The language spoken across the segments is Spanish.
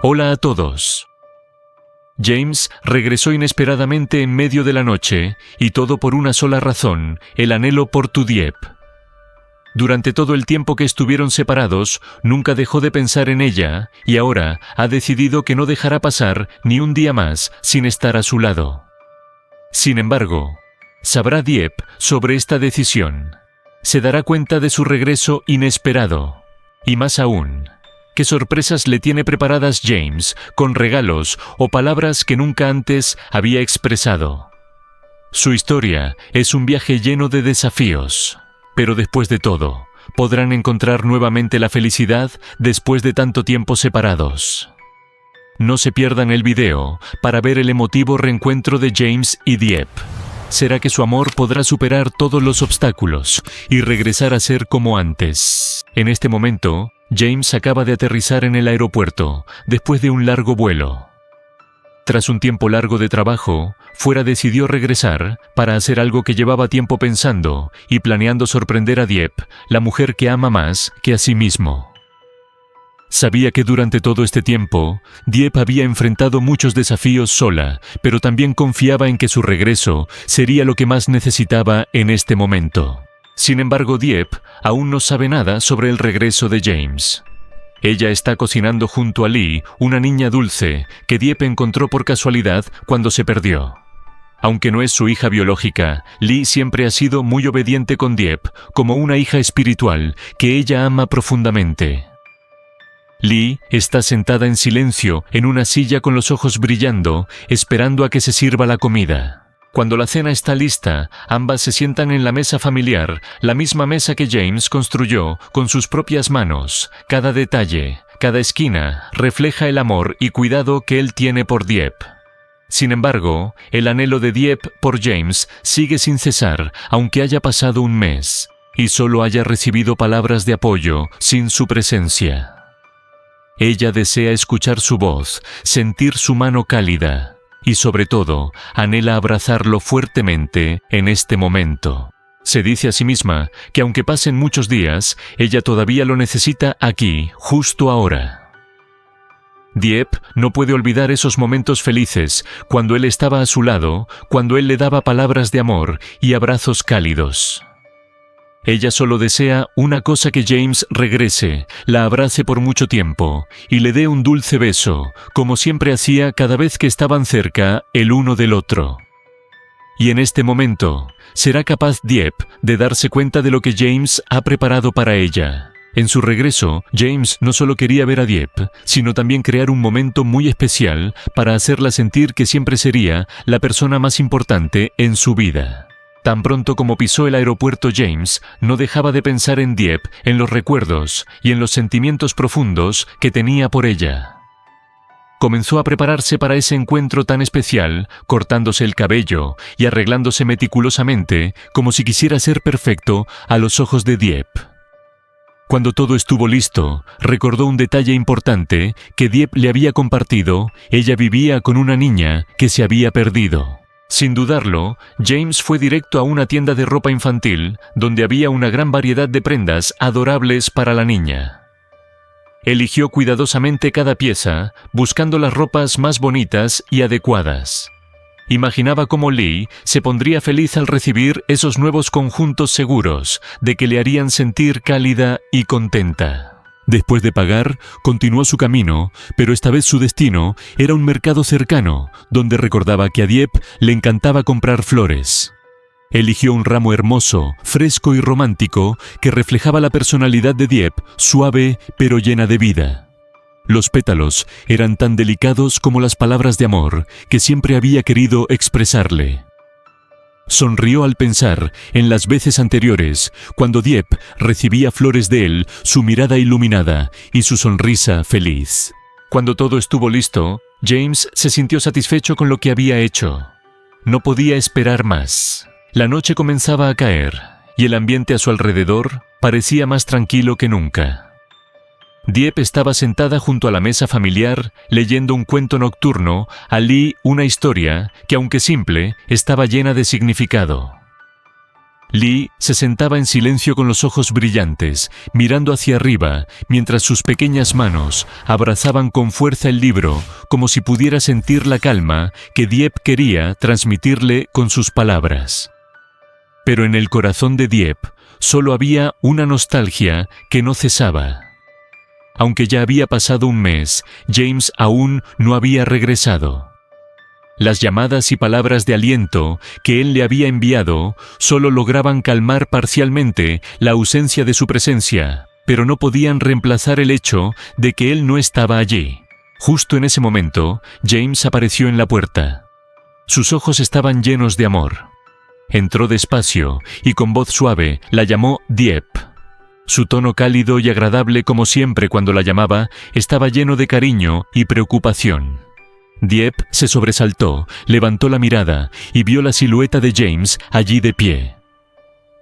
Hola a todos. James regresó inesperadamente en medio de la noche, y todo por una sola razón, el anhelo por tu Dieppe. Durante todo el tiempo que estuvieron separados, nunca dejó de pensar en ella, y ahora ha decidido que no dejará pasar ni un día más sin estar a su lado. Sin embargo, sabrá Dieppe sobre esta decisión. Se dará cuenta de su regreso inesperado. Y más aún, ¿qué sorpresas le tiene preparadas James, con regalos o palabras que nunca antes había expresado? Su historia es un viaje lleno de desafíos, pero después de todo, podrán encontrar nuevamente la felicidad después de tanto tiempo separados. No se pierdan el video para ver el emotivo reencuentro de James y Dieppe. ¿Será que su amor podrá superar todos los obstáculos y regresar a ser como antes? En este momento, James acaba de aterrizar en el aeropuerto, después de un largo vuelo. Tras un tiempo largo de trabajo, Fuera decidió regresar para hacer algo que llevaba tiempo pensando y planeando sorprender a Dieppe, la mujer que ama más que a sí mismo. Sabía que durante todo este tiempo, Dieppe había enfrentado muchos desafíos sola, pero también confiaba en que su regreso sería lo que más necesitaba en este momento. Sin embargo, Dieppe aún no sabe nada sobre el regreso de James. Ella está cocinando junto a Lee, una niña dulce que Dieppe encontró por casualidad cuando se perdió. Aunque no es su hija biológica, Lee siempre ha sido muy obediente con Dieppe, como una hija espiritual que ella ama profundamente. Lee está sentada en silencio en una silla con los ojos brillando, esperando a que se sirva la comida. Cuando la cena está lista, ambas se sientan en la mesa familiar, la misma mesa que James construyó con sus propias manos. Cada detalle, cada esquina, refleja el amor y cuidado que él tiene por Dieppe. Sin embargo, el anhelo de Dieppe por James sigue sin cesar, aunque haya pasado un mes, y solo haya recibido palabras de apoyo sin su presencia. Ella desea escuchar su voz, sentir su mano cálida, y sobre todo, anhela abrazarlo fuertemente en este momento. Se dice a sí misma que aunque pasen muchos días, ella todavía lo necesita aquí, justo ahora. Dieppe no puede olvidar esos momentos felices, cuando él estaba a su lado, cuando él le daba palabras de amor y abrazos cálidos. Ella solo desea una cosa: que James regrese, la abrace por mucho tiempo y le dé un dulce beso, como siempre hacía cada vez que estaban cerca el uno del otro. Y en este momento, ¿será capaz Dieppe de darse cuenta de lo que James ha preparado para ella? En su regreso, James no solo quería ver a Dieppe, sino también crear un momento muy especial para hacerla sentir que siempre sería la persona más importante en su vida. Tan pronto como pisó el aeropuerto, James no dejaba de pensar en Dieppe, en los recuerdos y en los sentimientos profundos que tenía por ella. Comenzó a prepararse para ese encuentro tan especial, cortándose el cabello y arreglándose meticulosamente, como si quisiera ser perfecto a los ojos de Dieppe. Cuando todo estuvo listo, recordó un detalle importante que Dieppe le había compartido: ella vivía con una niña que se había perdido. Sin dudarlo, James fue directo a una tienda de ropa infantil, donde había una gran variedad de prendas adorables para la niña. Eligió cuidadosamente cada pieza, buscando las ropas más bonitas y adecuadas. Imaginaba cómo Lee se pondría feliz al recibir esos nuevos conjuntos seguros, de que le harían sentir cálida y contenta. Después de pagar, continuó su camino, pero esta vez su destino era un mercado cercano, donde recordaba que a Dieppe le encantaba comprar flores. Eligió un ramo hermoso, fresco y romántico, que reflejaba la personalidad de Dieppe, suave pero llena de vida. Los pétalos eran tan delicados como las palabras de amor que siempre había querido expresarle. Sonrió al pensar en las veces anteriores, cuando Dieppe recibía flores de él, su mirada iluminada y su sonrisa feliz. Cuando todo estuvo listo, James se sintió satisfecho con lo que había hecho. No podía esperar más. La noche comenzaba a caer, y el ambiente a su alrededor parecía más tranquilo que nunca. Dieppe estaba sentada junto a la mesa familiar, leyendo un cuento nocturno, a Lee una historia que, aunque simple, estaba llena de significado. Lee se sentaba en silencio con los ojos brillantes, mirando hacia arriba, mientras sus pequeñas manos abrazaban con fuerza el libro, como si pudiera sentir la calma que Dieppe quería transmitirle con sus palabras. Pero en el corazón de Dieppe solo había una nostalgia que no cesaba. Aunque ya había pasado un mes, James aún no había regresado. Las llamadas y palabras de aliento que él le había enviado solo lograban calmar parcialmente la ausencia de su presencia, pero no podían reemplazar el hecho de que él no estaba allí. Justo en ese momento, James apareció en la puerta. Sus ojos estaban llenos de amor. Entró despacio y con voz suave la llamó Dieppe. Su tono cálido y agradable como siempre cuando la llamaba estaba lleno de cariño y preocupación. Dieppe se sobresaltó, levantó la mirada y vio la silueta de James allí de pie.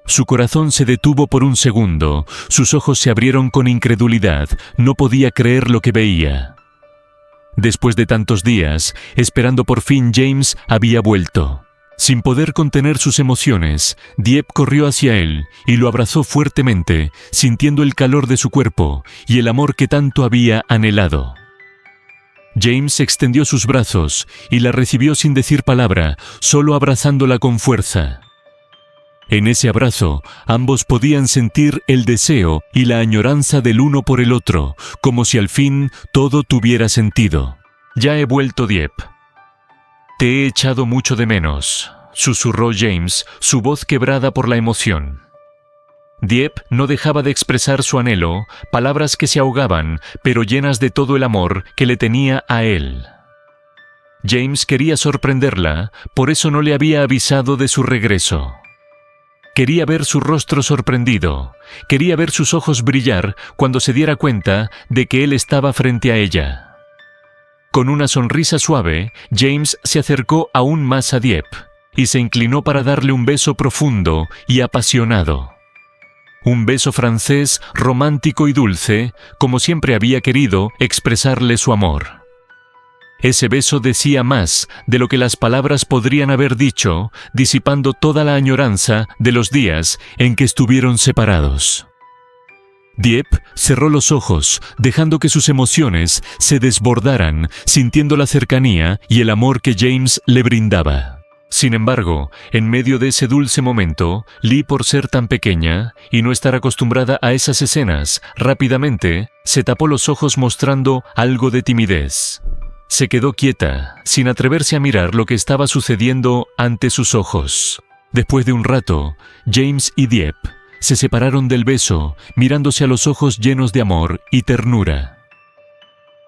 Su corazón se detuvo por un segundo, sus ojos se abrieron con incredulidad, no podía creer lo que veía. Después de tantos días, esperando por fin, James había vuelto. Sin poder contener sus emociones, Dieppe corrió hacia él y lo abrazó fuertemente, sintiendo el calor de su cuerpo y el amor que tanto había anhelado. James extendió sus brazos y la recibió sin decir palabra, solo abrazándola con fuerza. En ese abrazo, ambos podían sentir el deseo y la añoranza del uno por el otro, como si al fin todo tuviera sentido. «Ya he vuelto, Dieppe. Te he echado mucho de menos», susurró James, su voz quebrada por la emoción. Dieppe no dejaba de expresar su anhelo, palabras que se ahogaban, pero llenas de todo el amor que le tenía a él. James quería sorprenderla, por eso no le había avisado de su regreso. Quería ver su rostro sorprendido, quería ver sus ojos brillar cuando se diera cuenta de que él estaba frente a ella. Con una sonrisa suave, James se acercó aún más a Dieppe y se inclinó para darle un beso profundo y apasionado. Un beso francés, romántico y dulce, como siempre había querido expresarle su amor. Ese beso decía más de lo que las palabras podrían haber dicho, disipando toda la añoranza de los días en que estuvieron separados. Dieppe cerró los ojos, dejando que sus emociones se desbordaran, sintiendo la cercanía y el amor que James le brindaba. Sin embargo, en medio de ese dulce momento, Lee, por ser tan pequeña y no estar acostumbrada a esas escenas, rápidamente se tapó los ojos mostrando algo de timidez. Se quedó quieta, sin atreverse a mirar lo que estaba sucediendo ante sus ojos. Después de un rato, James y Dieppe se separaron del beso, mirándose a los ojos llenos de amor y ternura.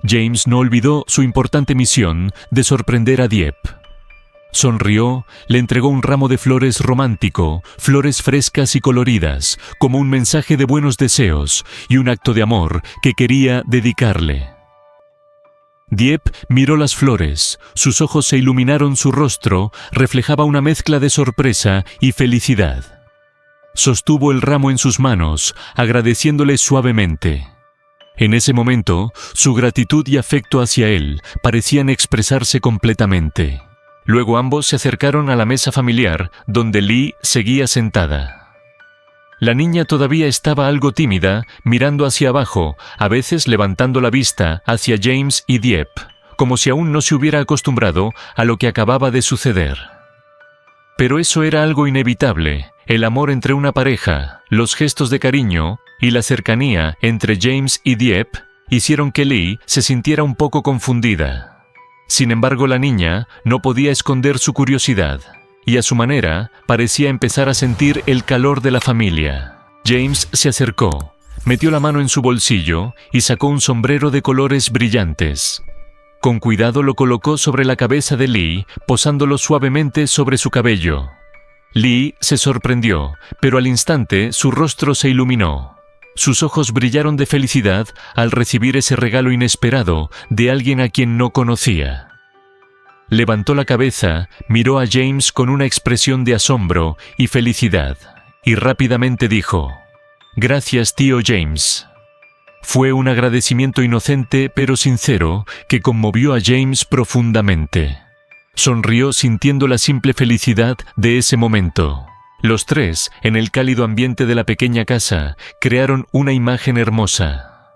James no olvidó su importante misión de sorprender a Dieppe. Sonrió, le entregó un ramo de flores romántico, flores frescas y coloridas, como un mensaje de buenos deseos y un acto de amor que quería dedicarle. Dieppe miró las flores, sus ojos se iluminaron, su rostro reflejaba una mezcla de sorpresa y felicidad. Sostuvo el ramo en sus manos, agradeciéndole suavemente. En ese momento, su gratitud y afecto hacia él parecían expresarse completamente. Luego ambos se acercaron a la mesa familiar, donde Lee seguía sentada. La niña todavía estaba algo tímida, mirando hacia abajo, a veces levantando la vista hacia James y Dieppe, como si aún no se hubiera acostumbrado a lo que acababa de suceder. Pero eso era algo inevitable, el amor entre una pareja, los gestos de cariño y la cercanía entre James y Dieppe hicieron que Lee se sintiera un poco confundida. Sin embargo, la niña no podía esconder su curiosidad, y a su manera parecía empezar a sentir el calor de la familia. James se acercó, metió la mano en su bolsillo y sacó un sombrero de colores brillantes. Con cuidado lo colocó sobre la cabeza de Lee, posándolo suavemente sobre su cabello. Lee se sorprendió, pero al instante su rostro se iluminó. Sus ojos brillaron de felicidad al recibir ese regalo inesperado de alguien a quien no conocía. Levantó la cabeza, miró a James con una expresión de asombro y felicidad, y rápidamente dijo: «Gracias, tío James». Fue un agradecimiento inocente pero sincero que conmovió a James profundamente. Sonrió sintiendo la simple felicidad de ese momento. Los tres, en el cálido ambiente de la pequeña casa, crearon una imagen hermosa.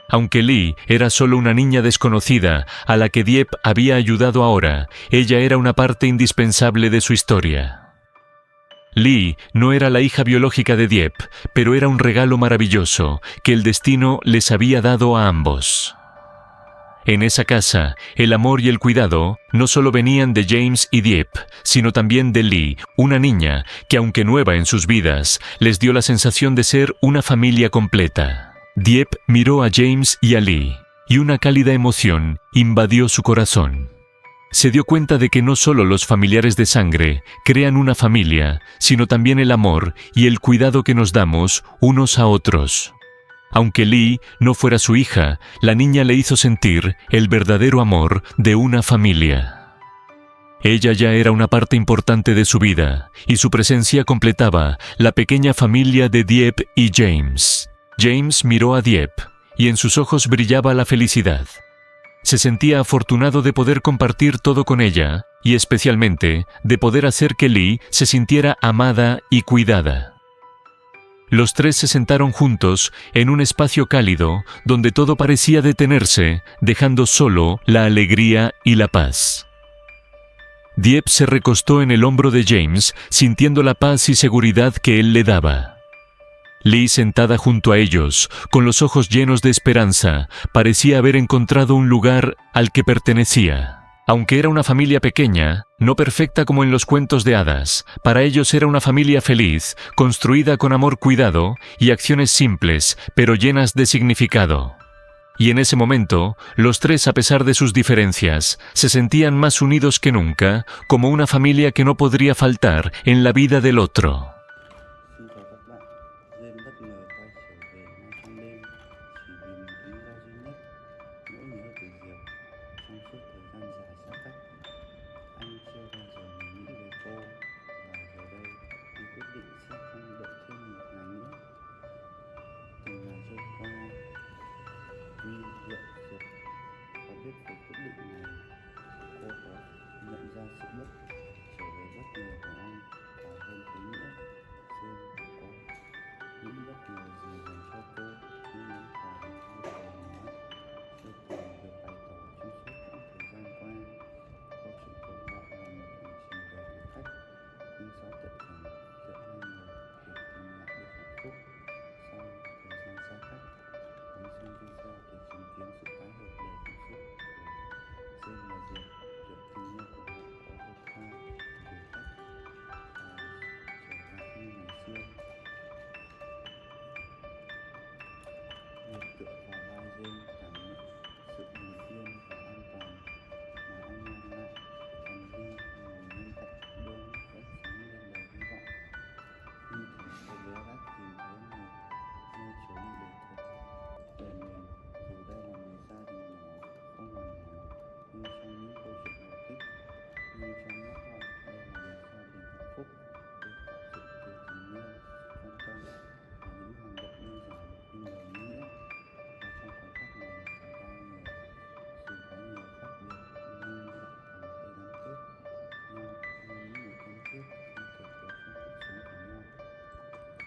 Aunque Lee era solo una niña desconocida a la que Dieppe había ayudado ahora, ella era una parte indispensable de su historia. Lee no era la hija biológica de Dieppe, pero era un regalo maravilloso que el destino les había dado a ambos. En esa casa, el amor y el cuidado no solo venían de James y Dieppe, sino también de Lee, una niña que, aunque nueva en sus vidas, les dio la sensación de ser una familia completa. Dieppe miró a James y a Lee, y una cálida emoción invadió su corazón. Se dio cuenta de que no solo los familiares de sangre crean una familia, sino también el amor y el cuidado que nos damos unos a otros. Aunque Lee no fuera su hija, la niña le hizo sentir el verdadero amor de una familia. Ella ya era una parte importante de su vida, y su presencia completaba la pequeña familia de Dieppe y James. James miró a Dieppe, y en sus ojos brillaba la felicidad. Se sentía afortunado de poder compartir todo con ella, y especialmente de poder hacer que Lee se sintiera amada y cuidada. Los tres se sentaron juntos en un espacio cálido donde todo parecía detenerse, dejando solo la alegría y la paz. Dieppe se recostó en el hombro de James, sintiendo la paz y seguridad que él le daba. Lee, sentada junto a ellos, con los ojos llenos de esperanza, parecía haber encontrado un lugar al que pertenecía. Aunque era una familia pequeña, no perfecta como en los cuentos de hadas, para ellos era una familia feliz, construida con amor, cuidado y acciones simples, pero llenas de significado. Y en ese momento, los tres, a pesar de sus diferencias, se sentían más unidos que nunca, como una familia que no podría faltar en la vida del otro.